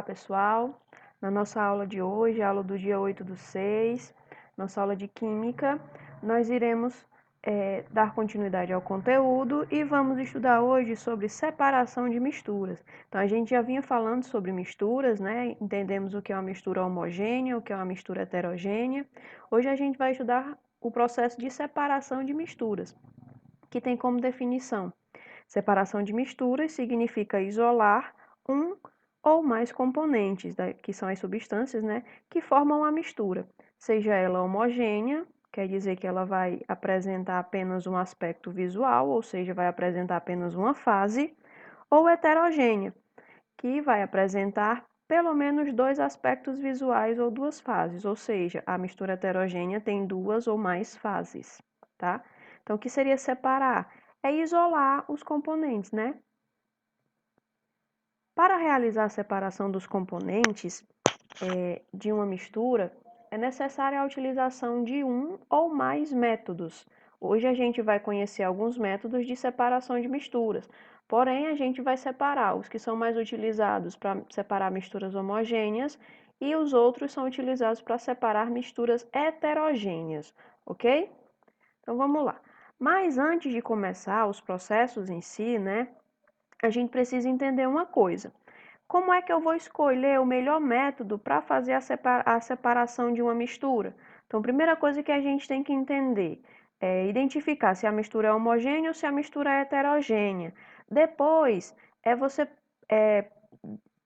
pessoal! Na nossa aula de hoje, aula do dia 8/6, nossa aula de Química, nós iremos dar continuidade ao conteúdo e vamos estudar hoje sobre separação de misturas. Então, a gente já vinha falando sobre misturas, né? Entendemos o que é uma mistura homogênea, o que é uma mistura heterogênea. Hoje a gente vai estudar o processo de separação de misturas, que tem como definição: separação de misturas significa isolar um ou mais componentes, que são as substâncias, né, que formam a mistura, seja ela homogênea, quer dizer que ela vai apresentar apenas um aspecto visual, ou seja, vai apresentar apenas uma fase, ou heterogênea, que vai apresentar pelo menos dois aspectos visuais ou duas fases, ou seja, a mistura heterogênea tem duas ou mais fases, tá? Então, o que seria separar? É isolar os componentes, né? Para realizar a separação dos componentes de uma mistura, é necessária a utilização de um ou mais métodos. Hoje a gente vai conhecer alguns métodos de separação de misturas, porém a gente vai separar os que são mais utilizados para separar misturas homogêneas e os outros são utilizados para separar misturas heterogêneas, ok? Então vamos lá. Mas antes de começar os processos em si, né, a gente precisa entender uma coisa. Como é que eu vou escolher o melhor método para fazer a separação de uma mistura? Então, a primeira coisa que a gente tem que entender é identificar se a mistura é homogênea ou se a mistura é heterogênea. Depois, você é,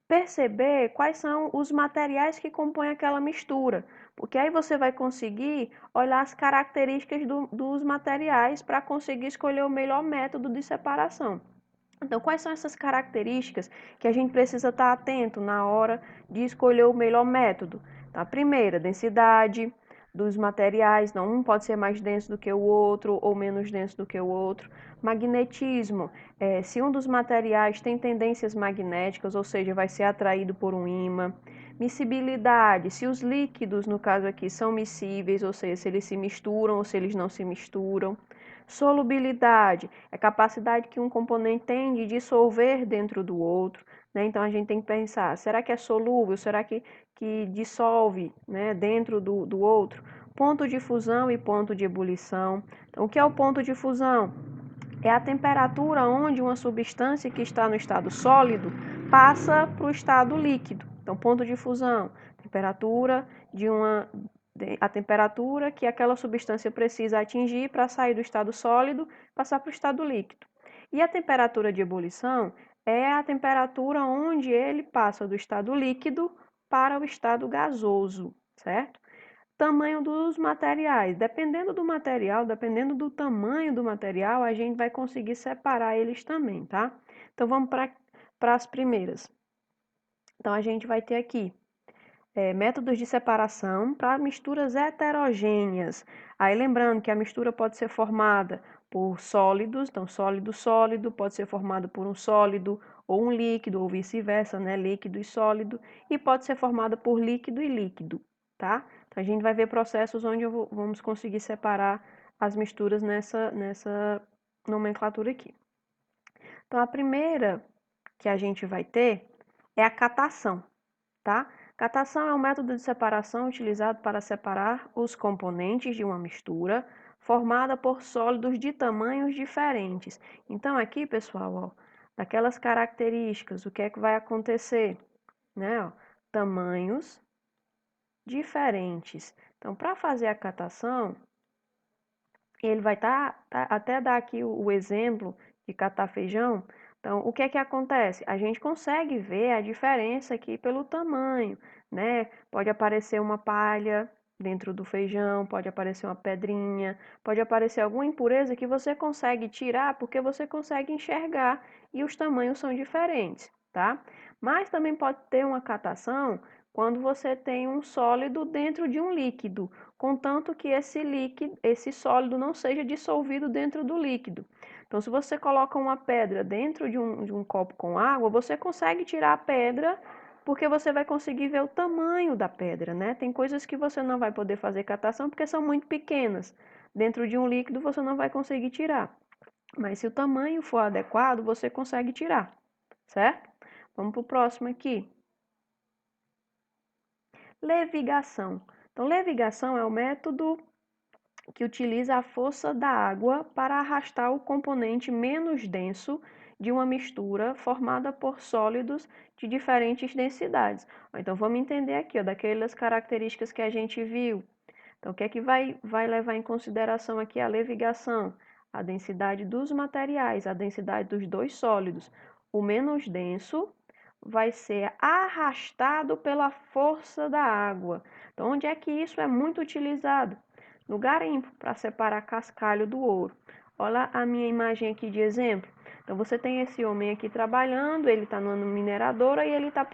perceber quais são os materiais que compõem aquela mistura, porque aí você vai conseguir olhar as características dos materiais para conseguir escolher o melhor método de separação. Então, quais são essas características que a gente precisa estar atento na hora de escolher o melhor método? Tá? A primeira, densidade dos materiais, não, um pode ser mais denso do que o outro ou menos denso do que o outro. Magnetismo, se um dos materiais tem tendências magnéticas, ou seja, vai ser atraído por um ímã. Miscibilidade, se os líquidos, no caso aqui, são miscíveis, ou seja, se eles se misturam ou se eles não se misturam. Solubilidade é a capacidade que um componente tem de dissolver dentro do outro, né? Então a gente tem que pensar, será que é solúvel? Será que dissolve, né, dentro do outro? Ponto de fusão e ponto de ebulição. Então, o que é o ponto de fusão? É a temperatura onde uma substância que está no estado sólido passa para o estado líquido. Então, ponto de fusão, temperatura a temperatura que aquela substância precisa atingir para sair do estado sólido e passar para o estado líquido. E a temperatura de ebulição é a temperatura onde ele passa do estado líquido para o estado gasoso, certo? Tamanho dos materiais. Dependendo do material, dependendo do tamanho do material, a gente vai conseguir separar eles também, tá? Então, vamos para as primeiras. Então, a gente vai ter aqui métodos de separação para misturas heterogêneas. Aí, lembrando que a mistura pode ser formada por sólidos, então sólido, pode ser formado por um sólido ou um líquido, ou vice-versa, né? Líquido e sólido, e pode ser formada por líquido e líquido, tá? Então, a gente vai ver processos onde vamos conseguir separar as misturas nessa nomenclatura aqui. Então, a primeira que a gente vai ter é a catação, tá? Catação é um método de separação utilizado para separar os componentes de uma mistura formada por sólidos de tamanhos diferentes. Então, aqui, pessoal, ó, daquelas características, o que é que vai acontecer? Né? Ó, tamanhos diferentes. Então, para fazer a catação, ele vai até dar aqui o exemplo de catar feijão. Então, o que é que acontece? A gente consegue ver a diferença aqui pelo tamanho, né? Pode aparecer uma palha dentro do feijão, pode aparecer uma pedrinha, pode aparecer alguma impureza que você consegue tirar porque você consegue enxergar e os tamanhos são diferentes, tá? Mas também pode ter uma catação quando você tem um sólido dentro de um líquido, contanto que esse sólido não seja dissolvido dentro do líquido. Então, se você coloca uma pedra dentro de um copo com água, você consegue tirar a pedra porque você vai conseguir ver o tamanho da pedra, né? Tem coisas que você não vai poder fazer catação porque são muito pequenas. Dentro de um líquido você não vai conseguir tirar. Mas se o tamanho for adequado, você consegue tirar, certo? Vamos para o próximo aqui. Levigação. Então, levigação é o método que utiliza a força da água para arrastar o componente menos denso de uma mistura formada por sólidos de diferentes densidades. Então, vamos entender aqui, ó, daquelas características que a gente viu. Então, o que é que vai levar em consideração aqui a levigação? A densidade dos materiais, a densidade dos dois sólidos. O menos denso vai ser arrastado pela força da água. Então, onde é que isso é muito utilizado? No garimpo, para separar cascalho do ouro. Olha a minha imagem aqui de exemplo. Então, você tem esse homem aqui trabalhando, ele está numa mineradora e ele está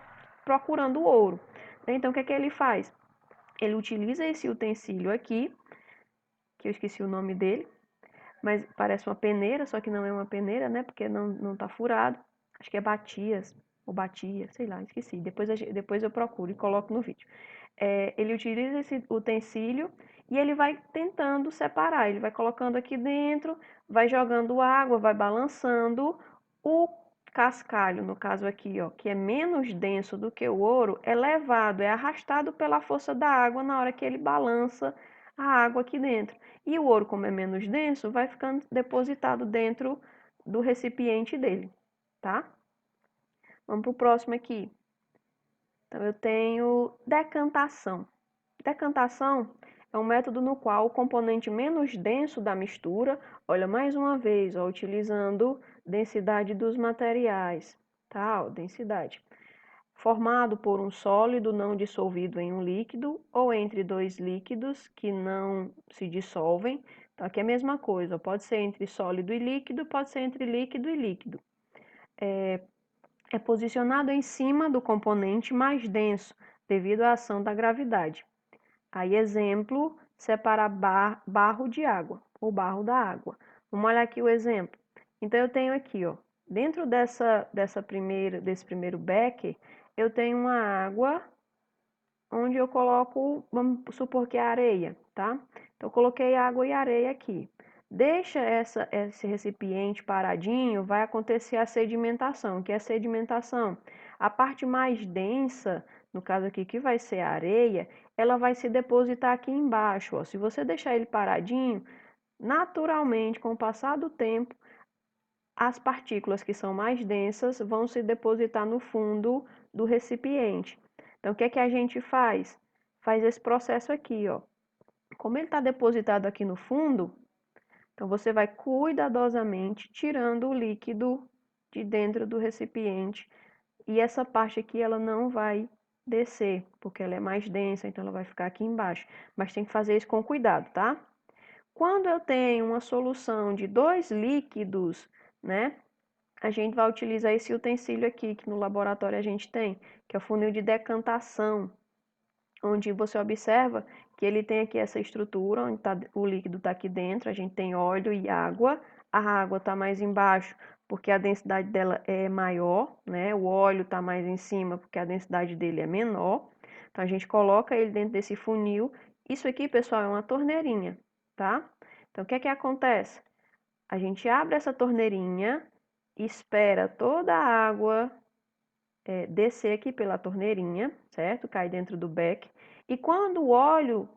procurando ouro. Então, o que é que ele faz? Ele utiliza esse utensílio aqui, que eu esqueci o nome dele, mas parece uma peneira, só que não é uma peneira, né? Porque não tá furado. Acho que é batias, ou batia, sei lá, esqueci. Depois eu procuro e coloco no vídeo. Ele utiliza esse utensílio e ele vai tentando separar. Ele vai colocando aqui dentro, vai jogando água, vai balançando. O cascalho, no caso aqui, ó, que é menos denso do que o ouro, é levado, é arrastado pela força da água na hora que ele balança a água aqui dentro. E o ouro, como é menos denso, vai ficando depositado dentro do recipiente dele, tá? Vamos para o próximo aqui. Então, eu tenho decantação. Decantação é um método no qual o componente menos denso da mistura, olha mais uma vez, ó, utilizando densidade dos materiais, tá? Ó, densidade. Formado por um sólido não dissolvido em um líquido ou entre dois líquidos que não se dissolvem. Então, aqui é a mesma coisa, pode ser entre sólido e líquido, pode ser entre líquido e líquido. É posicionado em cima do componente mais denso, devido à ação da gravidade. Aí, exemplo, separar barro de água, ou barro da água. Vamos olhar aqui o exemplo. Então, eu tenho aqui, ó, dentro desse primeiro becker, eu tenho uma água onde eu coloco, vamos supor que é areia, tá? Então, eu coloquei água e areia aqui. Deixa esse recipiente paradinho, vai acontecer a sedimentação. O que é sedimentação? A parte mais densa, no caso aqui que vai ser a areia, ela vai se depositar aqui embaixo. Ó. Se você deixar ele paradinho, naturalmente, com o passar do tempo, as partículas que são mais densas vão se depositar no fundo do recipiente. Então, o que é que a gente faz? Faz esse processo aqui, ó. Como ele está depositado aqui no fundo, então você vai cuidadosamente tirando o líquido de dentro do recipiente e essa parte aqui ela não vai descer, porque ela é mais densa, então ela vai ficar aqui embaixo. Mas tem que fazer isso com cuidado, tá? Quando eu tenho uma solução de dois líquidos, né? A gente vai utilizar esse utensílio aqui, que no laboratório a gente tem, que é o funil de decantação, onde você observa que ele tem aqui essa estrutura, onde o líquido está aqui dentro, a gente tem óleo e água, a água está mais embaixo porque a densidade dela é maior, né? O óleo está mais em cima porque a densidade dele é menor. Então a gente coloca ele dentro desse funil. Isso aqui, pessoal, é uma torneirinha, tá? Então o que é que acontece? A gente abre essa torneirinha, espera toda a água descer aqui pela torneirinha, certo? Cai dentro do beck. E quando o óleo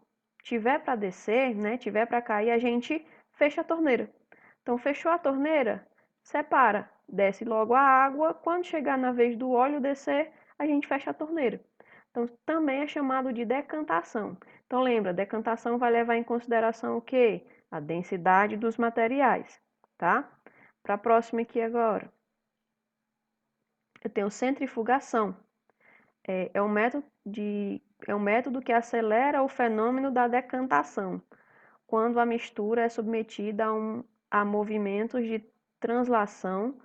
tiver para descer, né, tiver para cair, a gente fecha a torneira. Então, fechou a torneira, separa, desce logo a água. Quando chegar na vez do óleo descer, a gente fecha a torneira. Então, também é chamado de decantação. Então, lembra, decantação vai levar em consideração o quê? A densidade dos materiais, tá? Para a próxima aqui agora. Eu tenho centrifugação. É um método que acelera o fenômeno da decantação, quando a mistura é submetida a movimentos de translação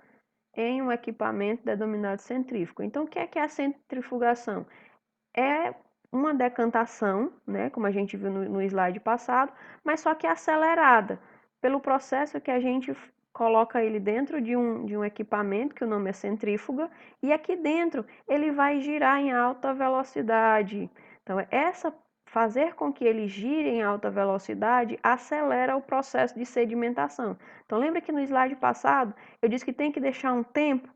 em um equipamento denominado centrífugo. Então, o que é a centrifugação? É uma decantação, né, como a gente viu no slide passado, mas só que acelerada pelo processo que a gente coloca ele dentro de um equipamento, que o nome é centrífuga, e aqui dentro ele vai girar em alta velocidade. Então, fazer com que ele gire em alta velocidade acelera o processo de sedimentação. Então, lembra que no slide passado eu disse que tem que deixar um tempo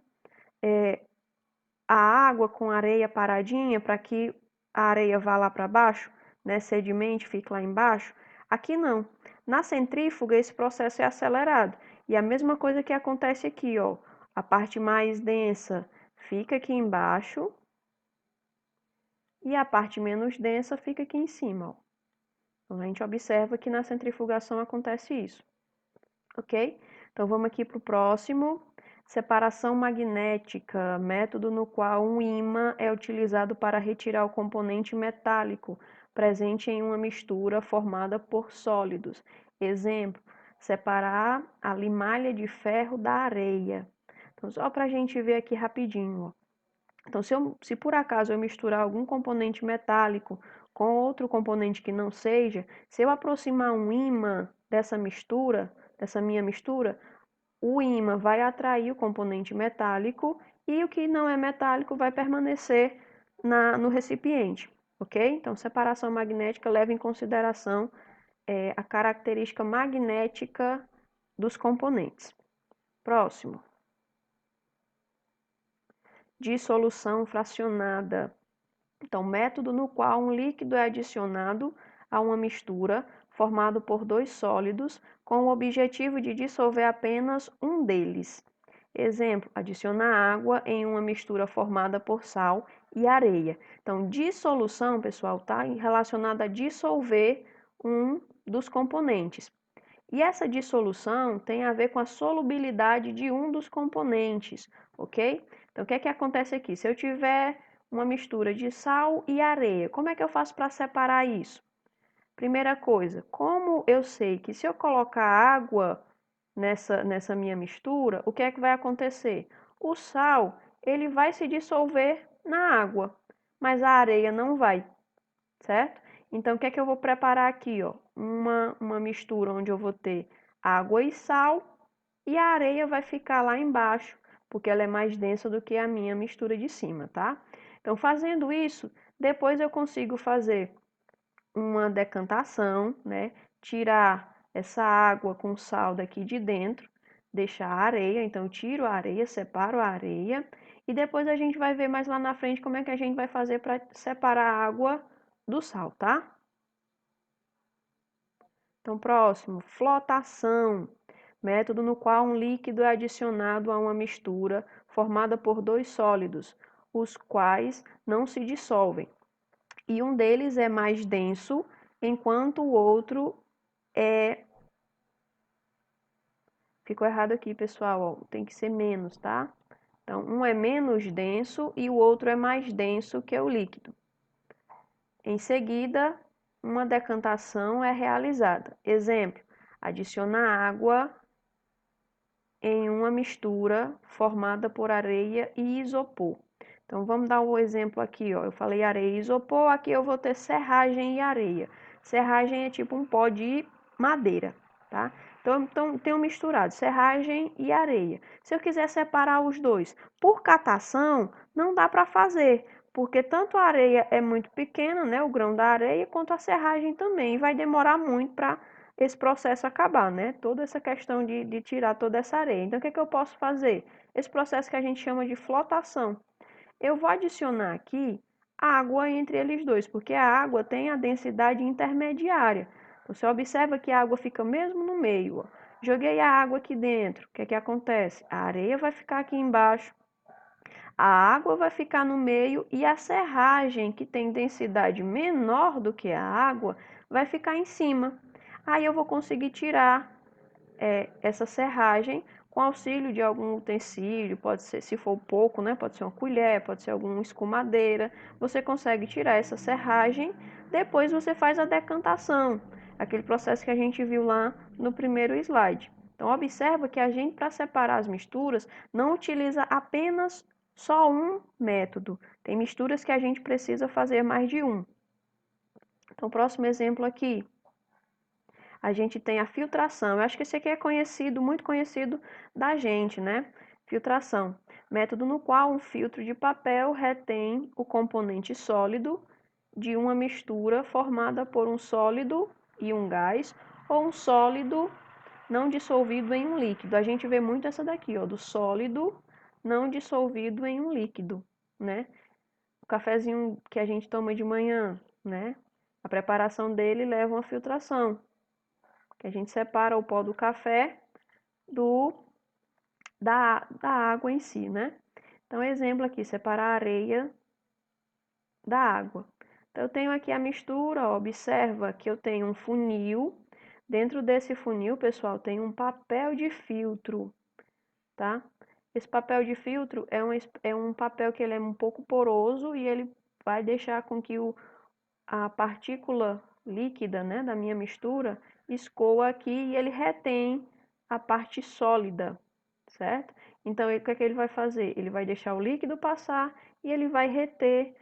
a água com areia paradinha para que a areia vá lá para baixo, né, sedimente, fique lá embaixo. Aqui não. Na centrífuga, esse processo é acelerado. E a mesma coisa que acontece aqui, ó. A parte mais densa fica aqui embaixo e a parte menos densa fica aqui em cima, ó. Então, a gente observa que na centrifugação acontece isso, ok? Então, vamos aqui para o próximo. Separação magnética, método no qual um ímã é utilizado para retirar o componente metálico presente em uma mistura formada por sólidos. Exemplo, separar a limalha de ferro da areia. Então, só para a gente ver aqui rapidinho, ó. Então, se por acaso eu misturar algum componente metálico com outro componente que não seja, se eu aproximar um ímã dessa mistura, dessa minha mistura, o ímã vai atrair o componente metálico e o que não é metálico vai permanecer no recipiente, ok? Então, separação magnética leva em consideração a característica magnética dos componentes. Próximo. Dissolução fracionada. Então, método no qual um líquido é adicionado a uma mistura formado por dois sólidos com o objetivo de dissolver apenas um deles. Exemplo, adicionar água em uma mistura formada por sal e areia. Então, dissolução, pessoal, está relacionada a dissolver um dos componentes. E essa dissolução tem a ver com a solubilidade de um dos componentes, ok? Então, o que é que acontece aqui? Se eu tiver uma mistura de sal e areia, como é que eu faço para separar isso? Primeira coisa, como eu sei que se eu colocar água nessa minha mistura, o que é que vai acontecer? O sal, ele vai se dissolver na água, mas a areia não vai, certo? Então, o que é que eu vou preparar aqui, ó? Uma mistura onde eu vou ter água e sal e a areia vai ficar lá embaixo, porque ela é mais densa do que a minha mistura de cima, tá? Então, fazendo isso, depois eu consigo fazer uma decantação, né? Tirar essa água com sal daqui de dentro, deixar a areia, então eu tiro a areia, separo a areia e depois a gente vai ver mais lá na frente como é que a gente vai fazer para separar a água do sal, tá? Então, próximo, flotação. Método no qual um líquido é adicionado a uma mistura formada por dois sólidos, os quais não se dissolvem. E um deles é mais denso, enquanto o outro é. Ficou errado aqui, pessoal, ó. Tem que ser menos, tá? Então, um é menos denso e o outro é mais denso que o líquido. Em seguida, uma decantação é realizada. Exemplo, adicionar água em uma mistura formada por areia e isopor. Então, vamos dar um exemplo aqui, ó. Eu falei areia e isopor, aqui eu vou ter serragem e areia. Serragem é tipo um pó de madeira, tá? Então tenho misturado serragem e areia. Se eu quiser separar os dois por catação, não dá para fazer, porque tanto a areia é muito pequena, né, o grão da areia, quanto a serragem também. E vai demorar muito para esse processo acabar, né? Toda essa questão de tirar toda essa areia. Então, o que é que eu posso fazer? Esse processo que a gente chama de flotação. Eu vou adicionar aqui água entre eles dois, porque a água tem a densidade intermediária. Você observa que a água fica mesmo no meio, ó. Joguei a água aqui dentro, o que é que acontece? A areia vai ficar aqui embaixo, a água vai ficar no meio e a serragem, que tem densidade menor do que a água, vai ficar em cima. Aí eu vou conseguir tirar essa serragem com auxílio de algum utensílio, pode ser, se for pouco, né, pode ser uma colher, pode ser alguma escumadeira. Você consegue tirar essa serragem, depois você faz a decantação, aquele processo que a gente viu lá no primeiro slide. Então, observa que a gente, para separar as misturas, não utiliza apenas só um método. Tem misturas que a gente precisa fazer mais de um. Então, próximo exemplo aqui. A gente tem a filtração. Eu acho que esse aqui é conhecido, muito conhecido da gente, né? Filtração. Método no qual um filtro de papel retém o componente sólido de uma mistura formada por um sólido e um gás ou um sólido não dissolvido em um líquido. A gente vê muito essa daqui, ó, do sólido não dissolvido em um líquido, né? cafezinho que a gente toma de manhã, né? A preparação dele leva uma filtração, que a gente separa o pó do café da água em si, né? Então, exemplo aqui, separar a areia da água. Então, eu tenho aqui a mistura, ó, observa que eu tenho um funil. Dentro desse funil, pessoal, tem um papel de filtro, tá? Esse papel de filtro é um papel que ele é um pouco poroso e ele vai deixar com que a partícula líquida, né, da minha mistura escoa aqui e ele retém a parte sólida, certo? Então, o que é que ele vai fazer? Ele vai deixar o líquido passar e ele vai reter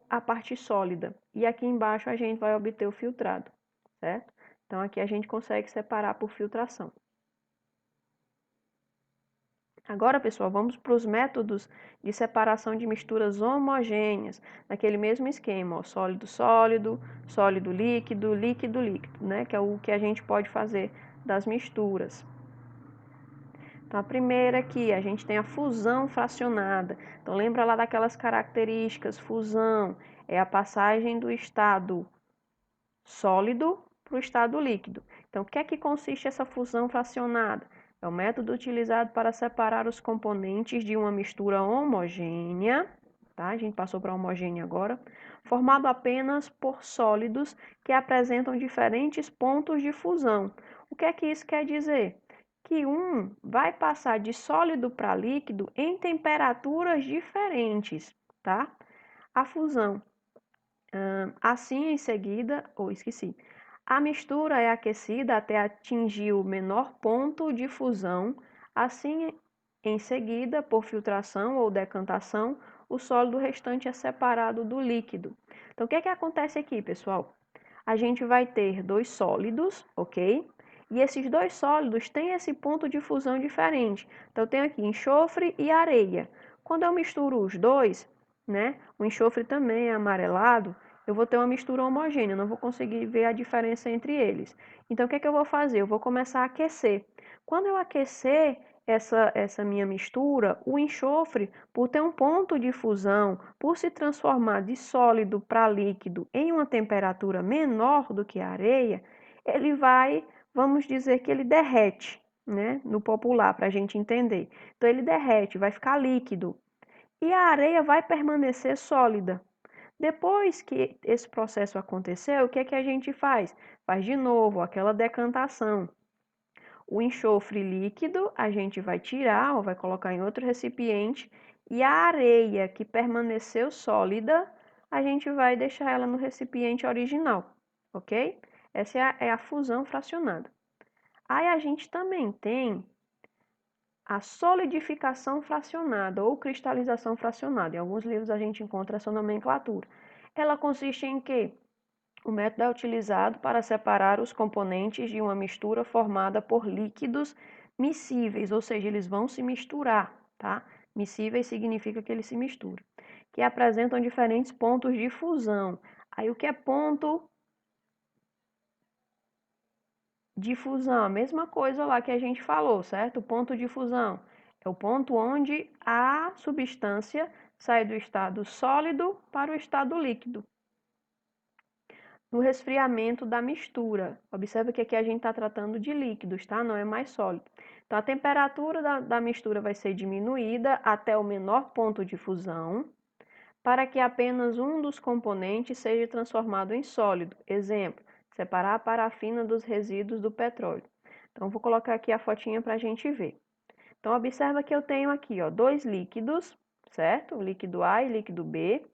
a parte sólida. E aqui embaixo a gente vai obter o filtrado, certo? Então, aqui a gente consegue separar por filtração. Agora, pessoal, vamos para os métodos de separação de misturas homogêneas, naquele mesmo esquema, ó, sólido, sólido, sólido, líquido, líquido, líquido, né? Que é o que a gente pode fazer das misturas. Então, a primeira aqui, a gente tem a fusão fracionada. Então, lembra lá daquelas características, fusão é a passagem do estado sólido para o estado líquido. Então, o que é que consiste essa fusão fracionada? É o método utilizado para separar os componentes de uma mistura homogênea, tá? A gente passou para homogênea agora, formado apenas por sólidos que apresentam diferentes pontos de fusão. O que é que isso quer dizer? Que um vai passar de sólido para líquido em temperaturas diferentes, tá? A fusão assim, em seguida, esqueci. A mistura é aquecida até atingir o menor ponto de fusão. Assim, em seguida, por filtração ou decantação, o sólido restante é separado do líquido. Então, o que é que acontece aqui, pessoal? A gente vai ter dois sólidos, ok? E esses dois sólidos têm esse ponto de fusão diferente. Então, eu tenho aqui enxofre e areia. Quando eu misturo os dois, né? O enxofre também é amarelado, eu vou ter uma mistura homogênea, não vou conseguir ver a diferença entre eles. Então, o que é que eu vou fazer? Eu vou começar a aquecer. Quando eu aquecer essa minha mistura, o enxofre, por ter um ponto de fusão, por se transformar de sólido para líquido em uma temperatura menor do que a areia, ele vai, vamos dizer que ele derrete, né? No popular, para a gente entender. Então, ele derrete, vai ficar líquido e a areia vai permanecer sólida. Depois que esse processo aconteceu, o que é que a gente faz? Faz de novo aquela decantação. O enxofre líquido a gente vai tirar ou vai colocar em outro recipiente e a areia que permaneceu sólida, a gente vai deixar ela no recipiente original, ok? Essa é a fusão fracionada. Aí a gente também tem a solidificação fracionada ou cristalização fracionada. Em alguns livros a gente encontra essa nomenclatura. Ela consiste em quê? O método é utilizado para separar os componentes de uma mistura formada por líquidos miscíveis, ou seja, eles vão se misturar, tá? Miscíveis significa que eles se misturam, que apresentam diferentes pontos de fusão. Aí o que é ponto de fusão? A mesma coisa lá que a gente falou, certo? O ponto de fusão é o ponto onde a substância sai do estado sólido para o estado líquido. No resfriamento da mistura. Observa que aqui a gente está tratando de líquidos, tá? Não é mais sólido. Então, a temperatura da mistura vai ser diminuída até o menor ponto de fusão, para que apenas um dos componentes seja transformado em sólido. Exemplo, separar a parafina dos resíduos do petróleo. Então, vou colocar aqui a fotinha para a gente ver. Então, observa que eu tenho aqui, ó, dois líquidos, certo? O líquido A e líquido B.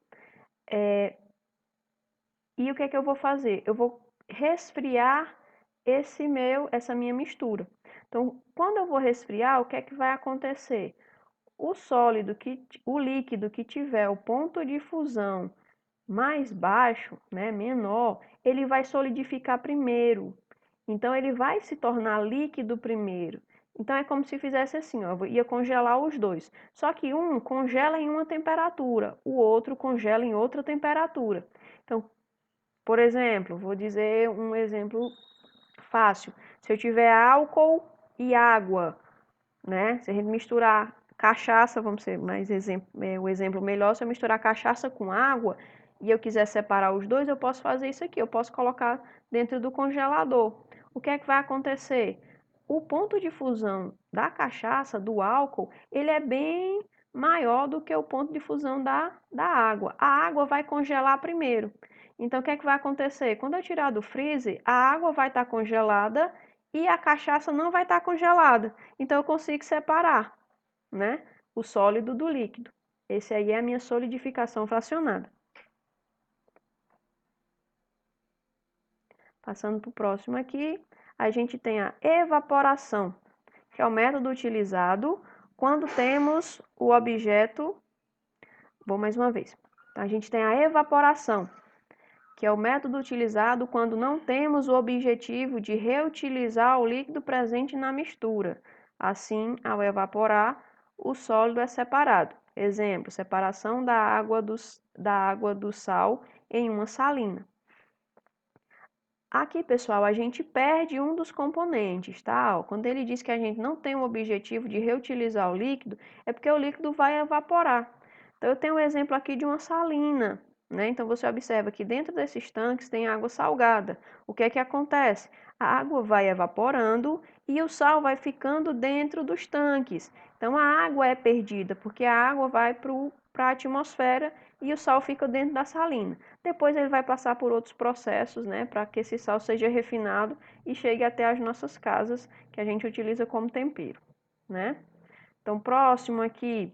E o que é que eu vou fazer? Eu vou resfriar essa minha mistura. Então, quando eu vou resfriar, o que é que vai acontecer? O líquido que tiver o ponto de fusão mais baixo, né, menor, ele vai solidificar primeiro. Então, ele vai se tornar líquido primeiro. Então, é como se fizesse assim, ó, eu ia congelar os dois. Só que um congela em uma temperatura, o outro congela em outra temperatura. Então, por exemplo, vou dizer um exemplo fácil. Se eu tiver álcool e água, né? Se a gente misturar Cachaça, vamos ser mais o exemplo melhor, se eu misturar cachaça com água e eu quiser separar os dois, eu posso fazer isso aqui, eu posso colocar dentro do congelador. O que é que vai acontecer? O ponto de fusão da cachaça, do álcool, ele é bem maior do que o ponto de fusão da água. A água vai congelar primeiro. Então, o que é que vai acontecer? Quando eu tirar do freezer, a água vai estar congelada e a cachaça não vai estar congelada. Então, eu consigo separar, né, o sólido do líquido. Esse aí é a minha solidificação fracionada. Passando para o próximo aqui, a gente tem a evaporação, que é o método utilizado quando temos o objeto. Vou mais uma vez. A gente tem a evaporação, que é o método utilizado quando não temos o objetivo de reutilizar o líquido presente na mistura. Assim, ao evaporar, o sólido é separado. Exemplo, separação da água do sal em uma salina. Aqui, pessoal, a gente perde um dos componentes, tá? Quando ele diz que a gente não tem o objetivo de reutilizar o líquido, é porque o líquido vai evaporar. Então, eu tenho um exemplo aqui de uma salina, né? Então, você observa que dentro desses tanques tem água salgada. O que é que acontece? A água vai evaporando e o sal vai ficando dentro dos tanques. Então, a água é perdida, porque a água vai para a atmosfera e o sal fica dentro da salina. Depois ele vai passar por outros processos, né, para que esse sal seja refinado e chegue até as nossas casas, que a gente utiliza como tempero, né? Então, próximo aqui,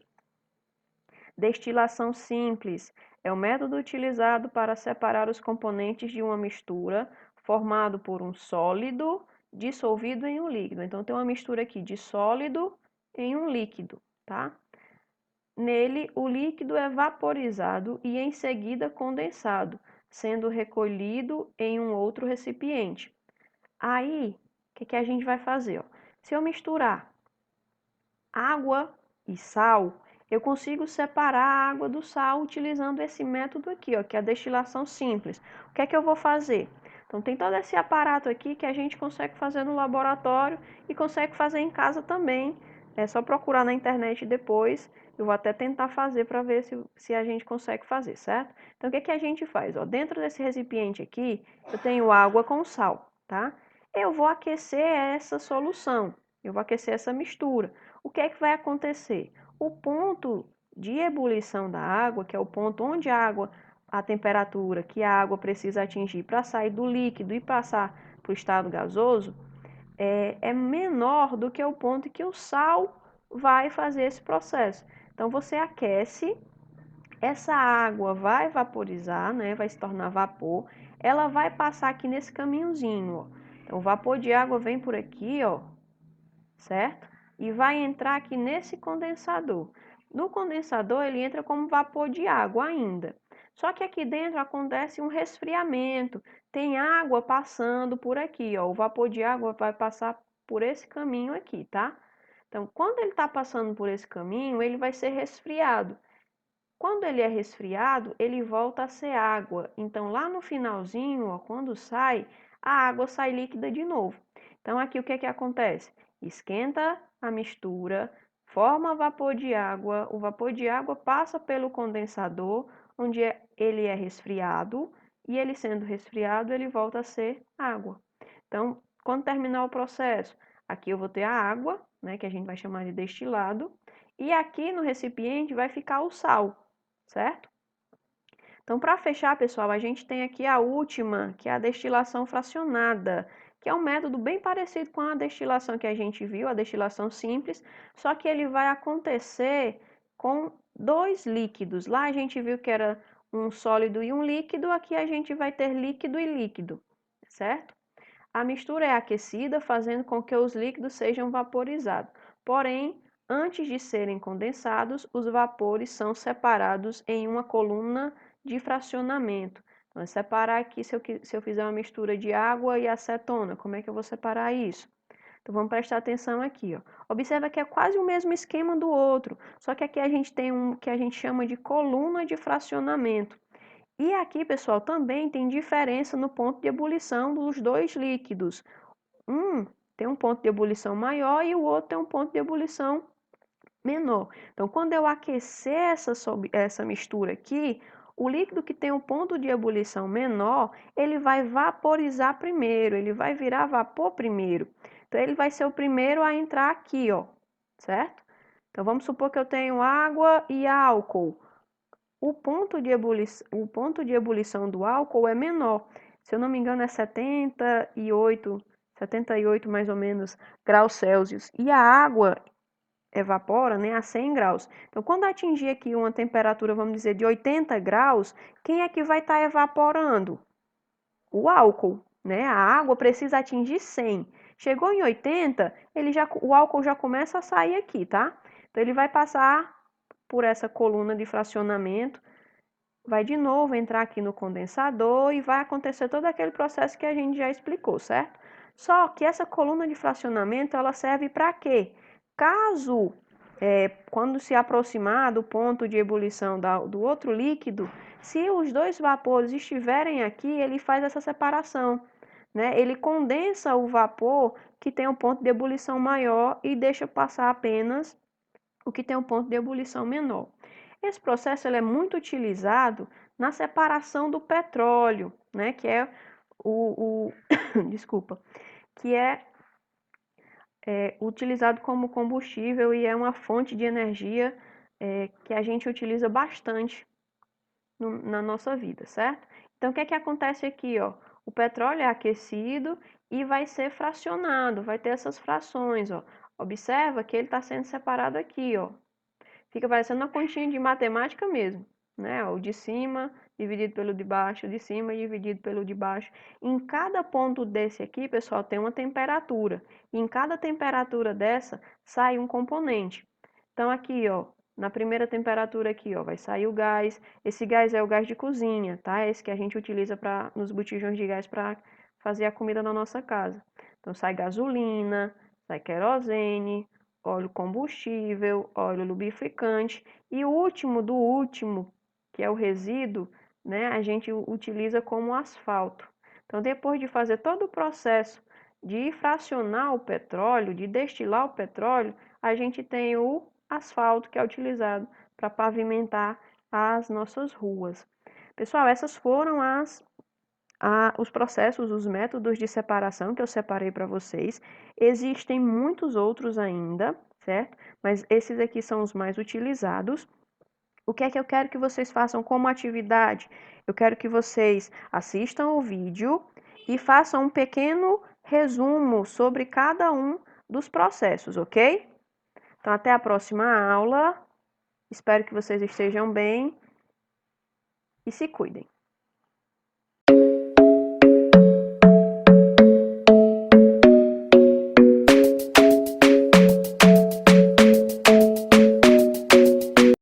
destilação simples. É o método utilizado para separar os componentes de uma mistura formado por um sólido dissolvido em um líquido. Então, tem uma mistura aqui de sólido em um líquido, tá? Nele, o líquido é vaporizado e em seguida condensado, sendo recolhido em um outro recipiente. Aí, o que a gente vai fazer? Ó? Se eu misturar água e sal, eu consigo separar a água do sal utilizando esse método aqui, ó, que é a destilação simples. O que é que eu vou fazer? Então, tem todo esse aparato aqui que a gente consegue fazer no laboratório e consegue fazer em casa também. É só procurar na internet depois. Eu vou até tentar fazer para ver se a gente consegue fazer, certo? Então, o que a gente faz? Ó, dentro desse recipiente aqui, eu tenho água com sal, tá? Eu vou aquecer essa solução, eu vou aquecer essa mistura. O que é que vai acontecer? O ponto de ebulição da água, que é o ponto onde a temperatura que a água precisa atingir para sair do líquido e passar para o estado gasoso, é menor do que o ponto em que o sal vai fazer esse processo. Então, você aquece, essa água vai vaporizar, né? Vai se tornar vapor. Ela vai passar aqui nesse caminhozinho, ó. Então, o vapor de água vem por aqui, ó, certo? E vai entrar aqui nesse condensador. No condensador, ele entra como vapor de água ainda. Só que aqui dentro acontece um resfriamento. Tem água passando por aqui, ó. O vapor de água vai passar por esse caminho aqui, tá? Então, quando ele está passando por esse caminho, ele vai ser resfriado. Quando ele é resfriado, ele volta a ser água. Então, lá no finalzinho, ó, quando sai, a água sai líquida de novo. Então, aqui o que que acontece? Esquenta a mistura, forma vapor de água, o vapor de água passa pelo condensador, onde ele é resfriado, e ele sendo resfriado, ele volta a ser água. Então, quando terminar o processo, aqui eu vou ter a água, né, que a gente vai chamar de destilado, e aqui no recipiente vai ficar o sal, certo? Então, para fechar, pessoal, a gente tem aqui a última, que é a destilação fracionada, que é um método bem parecido com a destilação que a gente viu, a destilação simples, só que ele vai acontecer com dois líquidos. Lá a gente viu que era um sólido e um líquido, aqui a gente vai ter líquido e líquido, certo? A mistura é aquecida, fazendo com que os líquidos sejam vaporizados. Porém, antes de serem condensados, os vapores são separados em uma coluna de fracionamento. Então, separar aqui, se eu fizer uma mistura de água e acetona, como é que eu vou separar isso? Então, vamos prestar atenção aqui, ó. Observa que é quase o mesmo esquema do outro, só que aqui a gente tem um que a gente chama de coluna de fracionamento. E aqui, pessoal, também tem diferença no ponto de ebulição dos dois líquidos. Um tem um ponto de ebulição maior e o outro tem um ponto de ebulição menor. Então, quando eu aquecer essa mistura aqui, o líquido que tem um ponto de ebulição menor, ele vai vaporizar primeiro, ele vai virar vapor primeiro. Então, ele vai ser o primeiro a entrar aqui, ó, certo? Então, vamos supor que eu tenho água e álcool. O ponto de ebulição do álcool é menor. Se eu não me engano, é 78 mais ou menos graus Celsius. E a água evapora, né, a 100 graus. Então, quando atingir aqui uma temperatura, vamos dizer, de 80 graus, quem é que vai estar evaporando? O álcool, né? A água precisa atingir 100. Chegou em 80, o álcool já começa a sair aqui, tá? Então, ele vai passar por essa coluna de fracionamento, vai de novo entrar aqui no condensador e vai acontecer todo aquele processo que a gente já explicou, certo? Só que essa coluna de fracionamento, ela serve para quê? Caso, quando se aproximar do ponto de ebulição do outro líquido, se os dois vapores estiverem aqui, ele faz essa separação, né? Ele condensa o vapor que tem um ponto de ebulição maior e deixa passar apenas o que tem um ponto de ebulição menor. Esse processo ele é muito utilizado na separação do petróleo, né, que é desculpa, que é utilizado como combustível e é uma fonte de energia que a gente utiliza bastante na nossa vida, certo? Então, o que é que acontece aqui, ó? O petróleo é aquecido e vai ser fracionado, vai ter essas frações, ó. Observa que ele está sendo separado aqui, ó. Fica parecendo uma continha de matemática mesmo, né? O de cima dividido pelo de baixo, o de cima dividido pelo de baixo. Em cada ponto desse aqui, pessoal, tem uma temperatura. E em cada temperatura dessa sai um componente. Então aqui, ó, na primeira temperatura aqui, ó, vai sair o gás. Esse gás é o gás de cozinha, tá? Esse que a gente utiliza nos botijões de gás para fazer a comida na nossa casa. Então sai gasolina, sai querosene, óleo combustível, óleo lubrificante e o último do último, que é o resíduo, né, a gente utiliza como asfalto. Então, depois de fazer todo o processo de fracionar o petróleo, de destilar o petróleo, a gente tem o asfalto que é utilizado para pavimentar as nossas ruas. Pessoal, essas foram os processos, os métodos de separação que eu separei para vocês. Existem muitos outros ainda, certo? Mas esses aqui são os mais utilizados. O que é que eu quero que vocês façam como atividade? Eu quero que vocês assistam o vídeo e façam um pequeno resumo sobre cada um dos processos, ok? Então, até a próxima aula. Espero que vocês estejam bem e se cuidem.